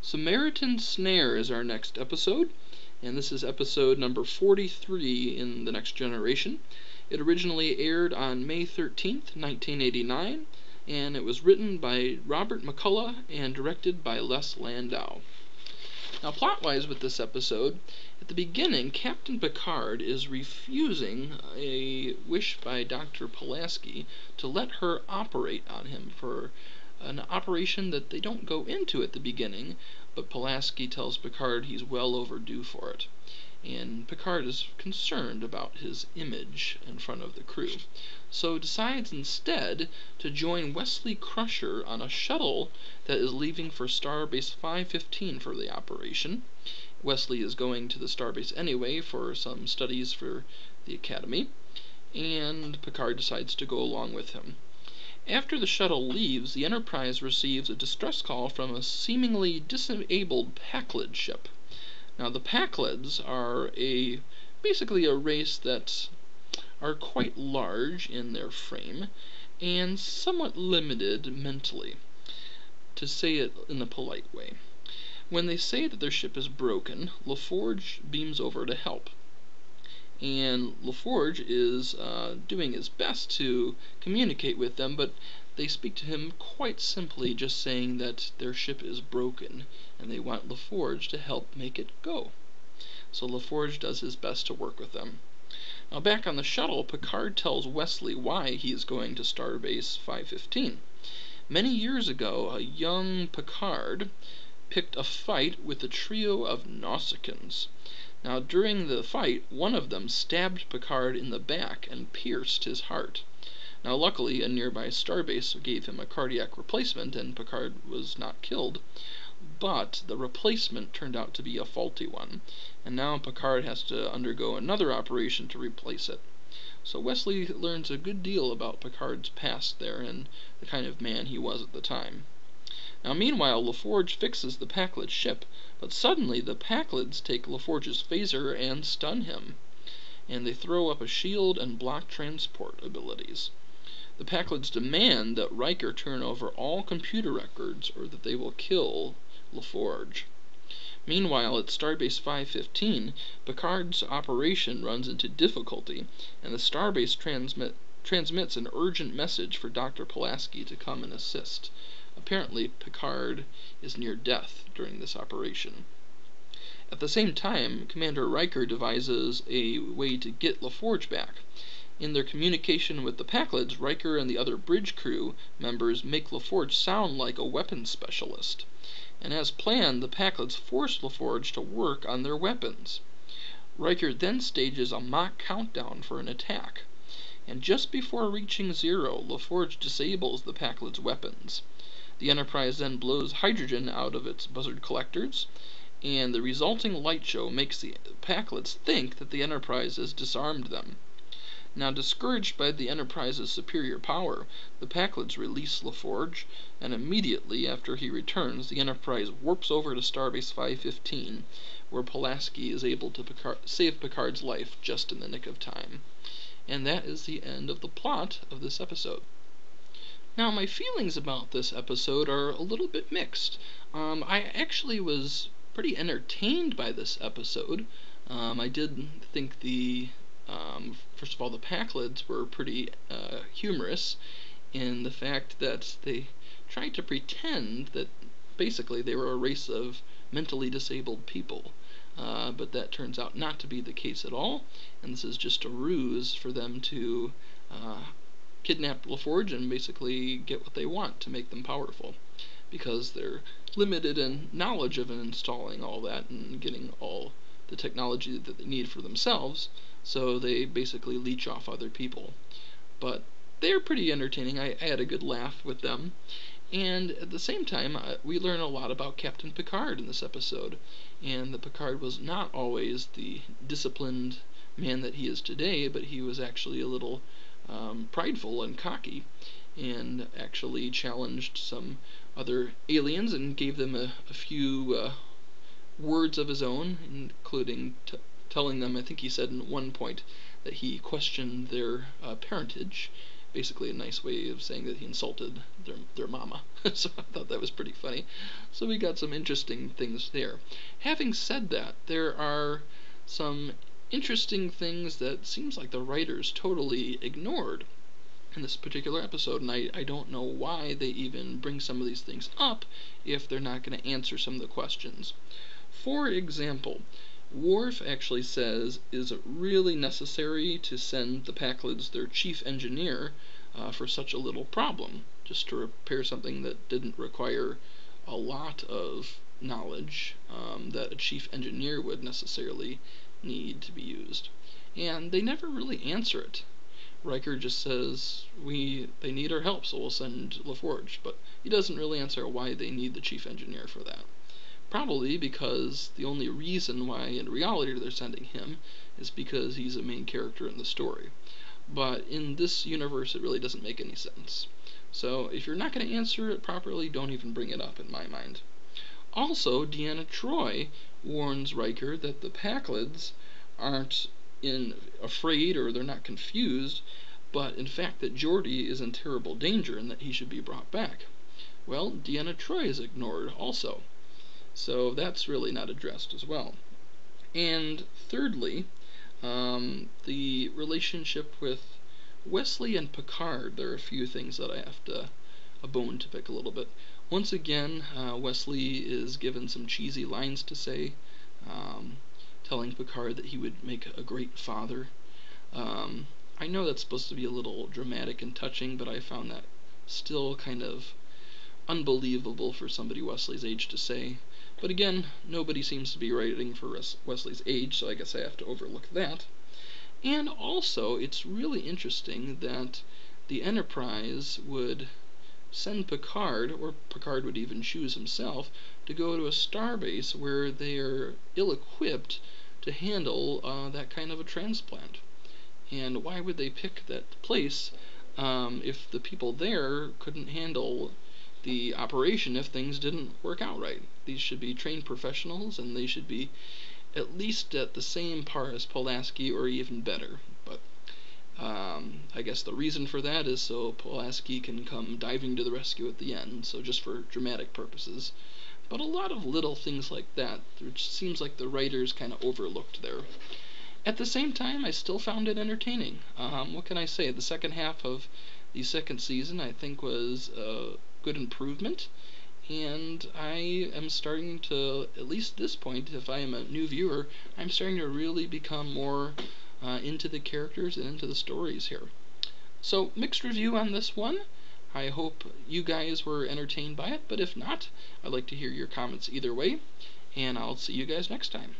Samaritan Snare is our next episode, and this is episode number 43 in The Next Generation. It originally aired on May 13th, 1989, and it was written by Robert McCullough and directed by Les Landau. Now, plot-wise with this episode, at the beginning, Captain Picard is refusing a wish by Dr. Pulaski to let her operate on him for an operation that they don't go into at the beginning, but Pulaski tells Picard he's well overdue for it. And Picard is concerned about his image in front of the crew, so decides instead to join Wesley Crusher on a shuttle that is leaving for Starbase 515 for the operation. Wesley is going to the starbase anyway for some studies for the Academy, and Picard decides to go along with him. After the shuttle leaves, the Enterprise receives a distress call from a seemingly disabled Pakled ship. Now, the Pakleds are basically a race that are quite large in their frame and somewhat limited mentally, to say it in a polite way. When they say that their ship is broken, LaForge beams over to help. And LaForge is doing his best to communicate with them, but they speak to him quite simply, just saying that their ship is broken, and they want LaForge to help make it go. So LaForge does his best to work with them. Now, back on the shuttle, Picard tells Wesley why he is going to Starbase 515. Many years ago, a young Picard picked a fight with a trio of Nausicaans. Now, during the fight, one of them stabbed Picard in the back and pierced his heart. Now, luckily, a nearby starbase gave him a cardiac replacement, and Picard was not killed, but the replacement turned out to be a faulty one, and now Picard has to undergo another operation to replace it. So Wesley learns a good deal about Picard's past there and the kind of man he was at the time. Now, meanwhile, LaForge fixes the Pakled ship, but suddenly the Pakleds take LaForge's phaser and stun him, and they throw up a shield and block transport abilities. The Pakleds demand that Riker turn over all computer records or that they will kill LaForge. Meanwhile, at Starbase 515, Picard's operation runs into difficulty, and the Starbase transmits an urgent message for Dr. Pulaski to come and assist. Apparently, Picard is near death during this operation. At the same time, Commander Riker devises a way to get LaForge back. In their communication with the Pakleds, Riker and the other bridge crew members make LaForge sound like a weapons specialist. And as planned, the Pakleds force LaForge to work on their weapons. Riker then stages a mock countdown for an attack. And just before reaching zero, LaForge disables the Pakleds' weapons. The Enterprise then blows hydrogen out of its buzzard collectors, and the resulting light show makes the Pakleds think that the Enterprise has disarmed them. Now, discouraged by the Enterprise's superior power, the Pakleds release LaForge, and immediately after he returns, the Enterprise warps over to Starbase 515, where Pulaski is able to save Picard's life just in the nick of time. And that is the end of the plot of this episode. Now, my feelings about this episode are a little bit mixed. I actually was pretty entertained by this episode. I did think first of all, the Pakleds were pretty humorous in the fact that they tried to pretend that basically they were a race of mentally disabled people. But that turns out not to be the case at all, and this is just a ruse for them to kidnap LaForge and basically get what they want to make them powerful, because they're limited in knowledge of installing all that and getting all the technology that they need for themselves, so they basically leech off other people. But they're pretty entertaining. I had a good laugh with them, and at the same time, we learn a lot about Captain Picard in this episode, and that Picard was not always the disciplined man that he is today, but he was actually a little prideful and cocky, and actually challenged some other aliens and gave them a few words of his own, including telling them, I think he said in one point, that he questioned their parentage, basically a nice way of saying that he insulted their mama. So I thought that was pretty funny. So we got some interesting things there. Having said that, there are some interesting things that seems like the writers totally ignored in this particular episode, and I don't know why they even bring some of these things up if they're not going to answer some of the questions. For example, Worf actually says, is it really necessary to send the Packlids their chief engineer for such a little problem, just to repair something that didn't require a lot of knowledge that a chief engineer would necessarily need to be used? And they never really answer it. Riker just says, they need our help, so we'll send LaForge, but he doesn't really answer why they need the chief engineer for that. Probably because the only reason why in reality they're sending him is because he's a main character in the story. But in this universe, it really doesn't make any sense. So if you're not going to answer it properly, don't even bring it up in my mind. Also, Deanna Troi warns Riker that the Packlids aren't afraid or they're not confused, but in fact that Geordi is in terrible danger and that he should be brought back. Well, Deanna Troi is ignored also. So that's really not addressed as well. And thirdly, the relationship with Wesley and Picard, there are a few things that I have a bone to pick a little bit. Once again, Wesley is given some cheesy lines to say, telling Picard that he would make a great father. I know that's supposed to be a little dramatic and touching, but I found that still kind of unbelievable for somebody Wesley's age to say. But again, nobody seems to be writing for Wesley's age, so I guess I have to overlook that. And also, it's really interesting that the Enterprise would send Picard, or Picard would even choose himself, to go to a starbase where they're ill-equipped to handle that kind of a transplant. And why would they pick that place if the people there couldn't handle the operation if things didn't work out right? These should be trained professionals, and they should be at least at the same par as Pulaski or even better. But I guess the reason for that is so Pulaski can come diving to the rescue at the end, so just for dramatic purposes. But a lot of little things like that, which seems like the writers kind of overlooked there. At the same time, I still found it entertaining. What can I say? The second half of the second season, I think, was a good improvement, and I am starting to, at least at this point, if I am a new viewer, I'm starting to really become more into the characters and into the stories here. So, mixed review on this one. I hope you guys were entertained by it, but if not, I'd like to hear your comments either way, and I'll see you guys next time.